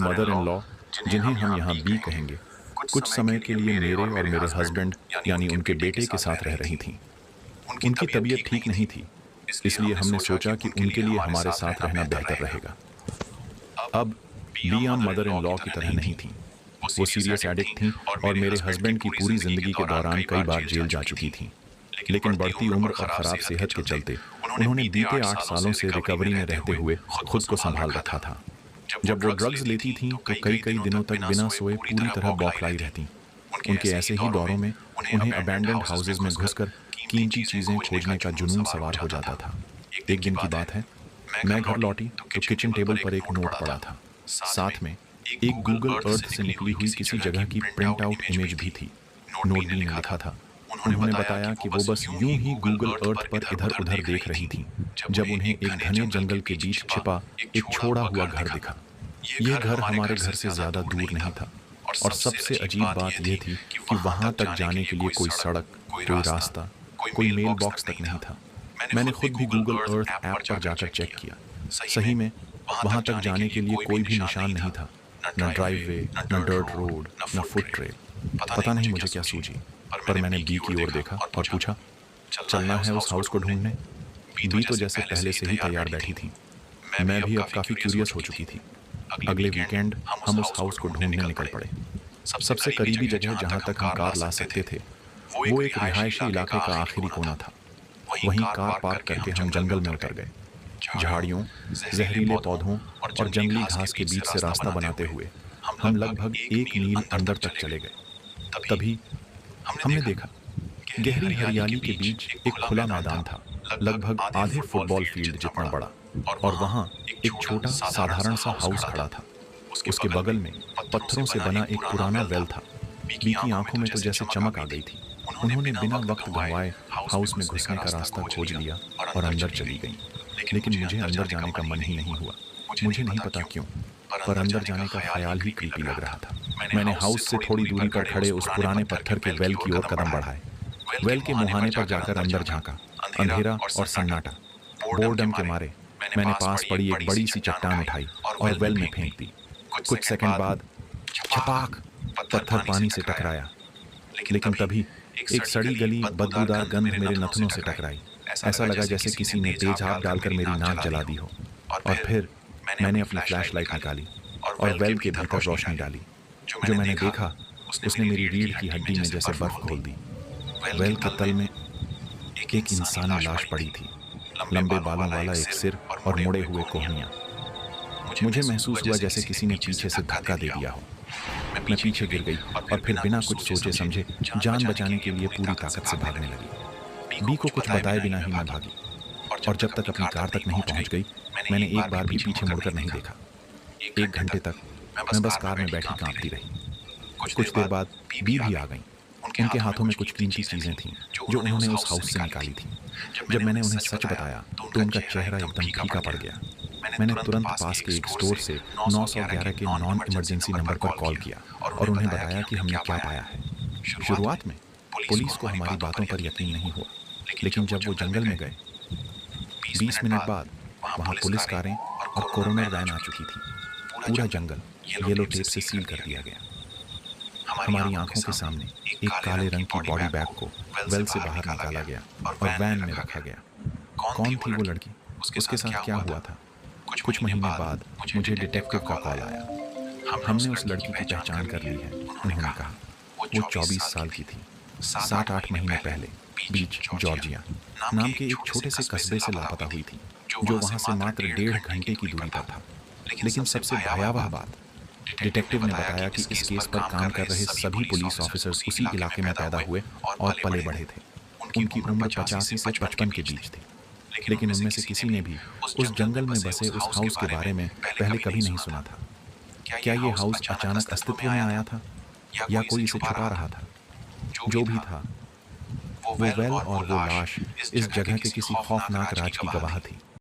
Mother in law, जिन्हें हम यहाँ बी कहेंगे, कुछ समय के लिए मेरे और मेरे हस्बैंड यानी उनके बेटे के साथ रह रही थीं। उनकी तबीयत ठीक नहीं थी, इसलिए हमने सोचा कि उनके लिए हमारे साथ रहना बेहतर रहेगा। अब बियाम मदर इन लॉ की तरह नहीं थीं। वो सीरियस एडिक्ट थीं और मेरे हस्बैंड की पूरी जिंदगी के दौरान कई बार जेल जा चुकी थीं। लेकिन बढ़ती उम्र और खराब सेहत के चलते उन्होंने बीते 8 सालों से रिकवरी में रहते हुए खुद को संभाल रखा था। जब वो ड्रग्स लेती थीं तो कई कई दिनों तक बिना सोए पूरी तरह बौखलाई रहती। उनके ऐसे ही दौरों में उन्हें अबैंडन्ड हाउसेज में घुसकर कीमती चीजें खोजने का जुनून सवार हो जाता था। एक दिन की बात है, मैं घर लौटी तो किचन टेबल पर एक नोट पड़ा था। साथ में एक गूगल अर्थ से निकली हुई किसी जगह की प्रिंट आउट इमेज भी थी। नोट में लिखा था, उन्होंने बताया कि वो बस यूं ही गूगल अर्थ पर इधर उधर देख रही थी जब उन्हें एक घने जंगल के बीच छिपा एक छोड़ा हुआ घर दिखा। यह घर हमारे घर से ज्यादा दूर नहीं था और सबसे अजीब बात यह थी कि वहां तक जाने के लिए कोई सड़क, कोई रास्ता, कोई मेल बॉक्स तक नहीं था। मैंने खुद भी गूगल अर्थ ऐप पर जाकर चेक किया। सही में वहां तक जाने के लिए कोई भी निशान नहीं था, न ड्राइववे, न डर्ट रोड, न फुट ट्रेल। पता नहीं मुझे क्या सूझी, पर मैंने बी की ओर देखा और पूछा, चलना है उस हाउस को ढूंढने? बी तो जैसे पहले से ही तैयार बैठी थी। मैं भी अब काफी क्यूरियस हो चुकी थी। अगले वीकेंड हम उस हाउस को ढूंढने निकल पड़े। सबसे करीबी जगह जहां तक हम कार ला सकते थे वो एक रिहायशी इलाके का आखिरी कोना था। वहीं कार पार्क करके हम जंगल में उतर गए। झाड़ियों, जहरीले पौधों और जंगली घास के बीच से रास्ता बनाते हुए हम लगभग 1 मील अंदर तक चले गए। तभी हमने देखा, गहरी हरियाली के बीच एक खुला मैदान था, लगभग आधे फुटबॉल फील्ड जितना बड़ा, और वहां एक छोटा साधारण सा हाउस खड़ा था। उसके बगल में पत्थरों से बना एक पुराना वेल था। बी की आंखों में तो जैसे चमक आ गई थी। उन्होंने बिना वक्त गंवाए हाउस में घुसने का रास्ता खोज लिया और अंदर चली गई। लेकिन मुझे अंदर जाने का मन ही नहीं हुआ। मुझे नहीं पता क्यों, पर अंदर जाने का ख्याल ही क्रीपी लग रहा था। मैंने हाउस से थोड़ी दूरी पर खड़े उस पुराने पत्थर के वेल की ओर कदम बढ़ाए। वेल के मुहाने पर जाकर अंदर झांका। अंधेरा और सन्नाटा। बोर्डम के मारे मैंने पास पड़ी एक बड़ी सी चट्टान उठाई और वेल में फेंक दी। कुछ सेकंड बाद छपाक, पत्थर पानी से टकराया। लेकिन तभी एक सड़ी गली बदबूदार गंध मेरे नथनों से टकराई। ऐसा लगा जैसे किसी ने तेज आग डालकर मेरी नाक जला दी हो। और फिर मैंने अपनी फ्लैशलाइट निकाली और वेल के भीतर रोशनी डाली। जो मैंने देखा उसने मेरी रीढ़ की हड्डी में जैसे बर्फ घोल दी। वेल के तल में एक इंसानी लाश पड़ी थी, लंबे बालों वाला एक सिर और मुड़े हुए कोहनियां। मुझे महसूस हुआ जैसे किसी ने पीछे से धक्का दे दिया हो। मैं पीछे गिर गई और फिर बिना कुछ सोचे समझे जान बचाने के लिए पूरी ताकत से भागने लगी। बी को कुछ बताए बिना ही मैं भागी, और जब तक अपनी कार तक नहीं पहुंच गई मैंने एक बार भी पीछे मुड़कर नहीं देखा। 1 घंटे तक मैं बस कार में बैठी कांपती रही। कुछ देर बाद बी भी आ गई। उनके हाथों में कुछ कीमती चीजें थीं जो उन्होंने उस हाउस से निकाली थीं। जब मैंने उन्हें सच बताया तो उनका चेहरा एकदम फीका पड़ गया। मैंने तुरंत पास के एक स्टोर से 911 के नॉन इमरजेंसी नंबर पर कॉल किया और उन्हें बताया कि हमने क्या पाया है। शुरुआत में पुलिस को हमारी बातों पर यकीन नहीं हुआ, लेकिन जब वो जंगल में गए 20 मिनट बाद वहां पुलिस कारें और कोरोनर वैन आ चुकी थी। पूरा जंगल येलो टेप से सील कर दिया गया। हमारी आंखों के सामने एक काले रंग की बॉडी बैग को वेल से बाहर निकाला गया और वैन में रखा गया। कौन थी वो लड़की, उसके साथ क्या हुआ था? कुछ महीने बाद मुझे डिटेक्टिव का कॉल आया। हमने उस लड़की की पहचान कर ली है, उन्होंने कहा। वो 24 साल की थी। 7-8 महीने पहले बीच जॉर्जिया नाम के एक छोटे से कस्बे से लापता हुई थी, जो वहां से मात्र 1.5 घंटे की दूरी पर था। लेकिन सबसे भयावह बात, डिटेक्टिव ने बताया कि इस केस पर काम कर रहे सभी पुलिस ऑफिसर्स उसी इलाके में पैदा हुए और पले बढ़े थे। उनकी उम्र 85 से 55 के बीच थी। लेकिन उनमें से किसी ने भी उस जंगल में बसे उस हाउस के बारे में पहले कभी नहीं सुना था। क्या ये हाउस अचानक अस्तित्व में आया था या कोई इसे छुपा रहा था? जो भी था, वो वेल और वो लाश इस जगह के किसी खौफनाक राज की गवाह थी।